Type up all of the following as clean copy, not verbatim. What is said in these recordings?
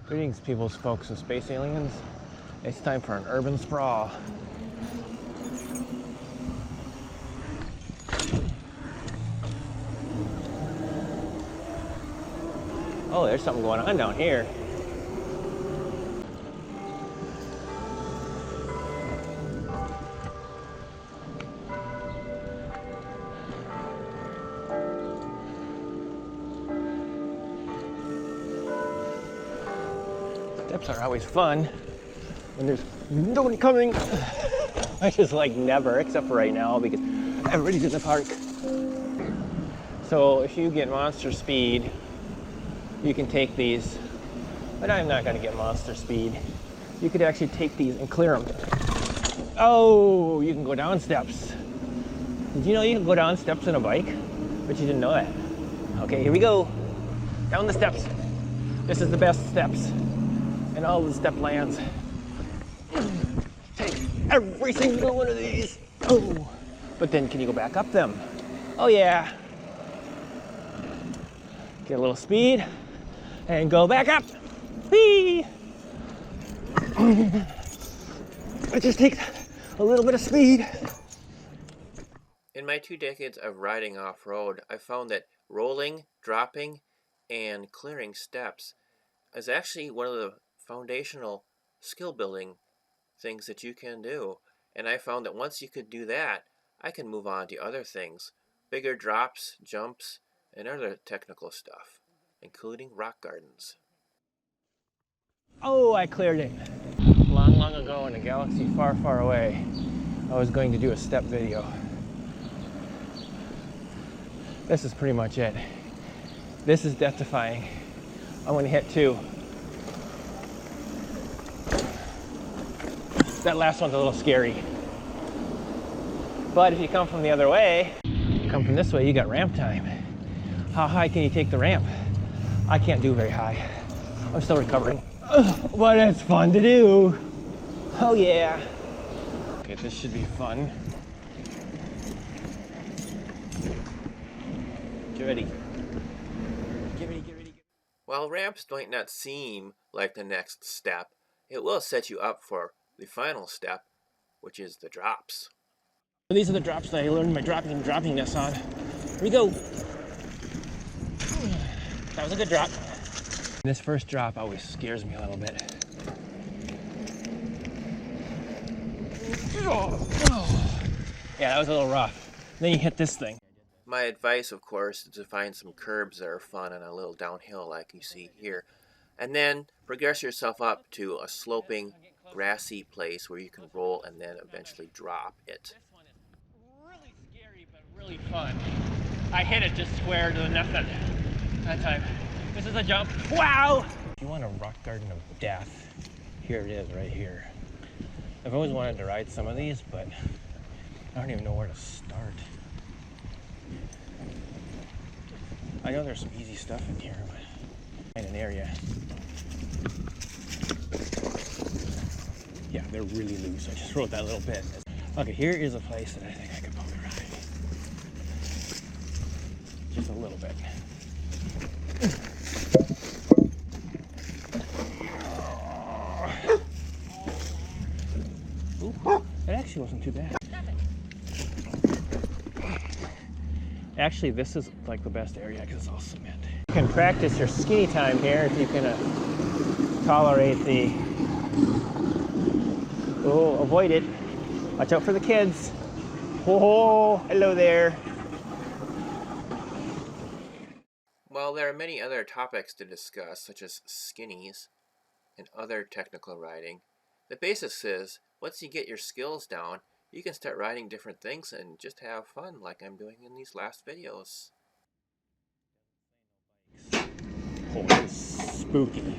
Greetings, peoples, folks, and space aliens. It's time for an urban sprawl. Oh, there's something going on down here. Steps are always fun when there's nobody coming. I just like never, except for right now because everybody's in the park. So if you get monster speed, you can take these, but I'm not gonna get monster speed. You could actually take these and clear them. Oh, you can go down steps. Did you know you can go down steps on a bike? But you didn't know that. Okay, here we go. Down the steps. This is the best steps in all the step lands. Take every single one of these. Oh, but then can you go back up them? Oh yeah. Get a little speed and go back up. Whee! It just takes a little bit of speed. In my 2 decades of riding off-road, I found that rolling, dropping, and clearing steps is actually one of the foundational skill building things that you can do. And I found that once you could do that, I can move on to other things, bigger drops, jumps, and other technical stuff, including rock gardens. Oh, I cleared it. Long, long ago in a galaxy far, far away, I was going to do a step video. This is pretty much it. This is death-defying. I'm gonna hit 2. That last one's a little scary. But if you come from the other way, you come from this way, you got ramp time. How high can you take the ramp? I can't do very high. I'm still recovering. But it's fun to do. Oh yeah. Okay, this should be fun. Get ready. Get ready, get ready. While ramps might not seem like the next step, it will set you up for the final step, which is the drops. These are the drops that I learned my dropping and droppingness on. Here we go. That was a good drop. This first drop always scares me a little bit. Yeah, that was a little rough. Then you hit this thing. My advice, of course, is to find some curbs that are fun and a little downhill like you see here. And then progress yourself up to a sloping, grassy place where you can roll and then eventually drop it. Really scary, but really fun. I hit it just square to the nothing that time. This is a jump. Wow! If you want a rock garden of death, here it is right here. I've always wanted to ride some of these, but I don't even know where to start. I know there's some easy stuff in here, but in an area. Yeah, they're really loose. I just wrote that little bit. Okay, here is a place that I think I could probably ride. Just a little bit. Ooh, that actually wasn't too bad. Actually, this is like the best area because it's all cement. You can practice your skinny time here if you can tolerate the... Oh, avoid it. Watch out for the kids. Oh, hello there. While there are many other topics to discuss, such as skinnies and other technical riding, the basis is, once you get your skills down, you can start riding different things and just have fun like I'm doing in these last videos. Oh, it's spooky.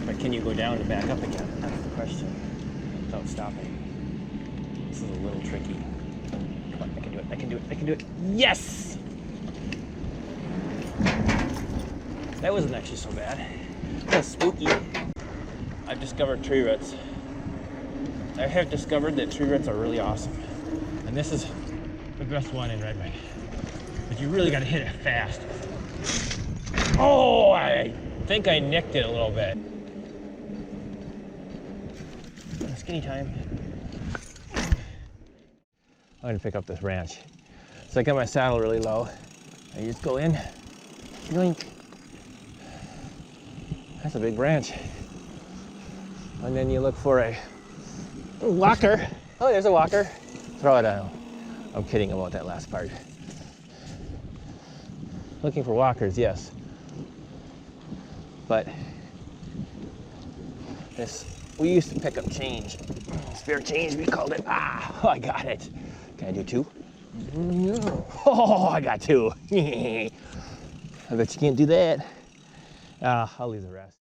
But can you go down and back up again? That's the question. Without stopping. This is a little tricky. Come on, I can do it, I can do it, I can do it. Yes! That wasn't actually so bad. That was spooky. I've discovered tree roots. I have discovered that tree roots are really awesome. And this is the best one in Red Wing. But you really gotta hit it fast. Oh, I think I nicked it a little bit. skinny time. I'm gonna pick up this branch. So I got my saddle really low. I just go in, yoink. That's a big branch. And then you look for a walker. Oh, there's a walker. Throw it out. I'm kidding about that last part. Looking for walkers, yes. But this, we used to pick up change. Spare change, we called it. Ah, oh, I got it. Can I do two? Oh, I got two. I bet you can't do that. I'll leave the rest.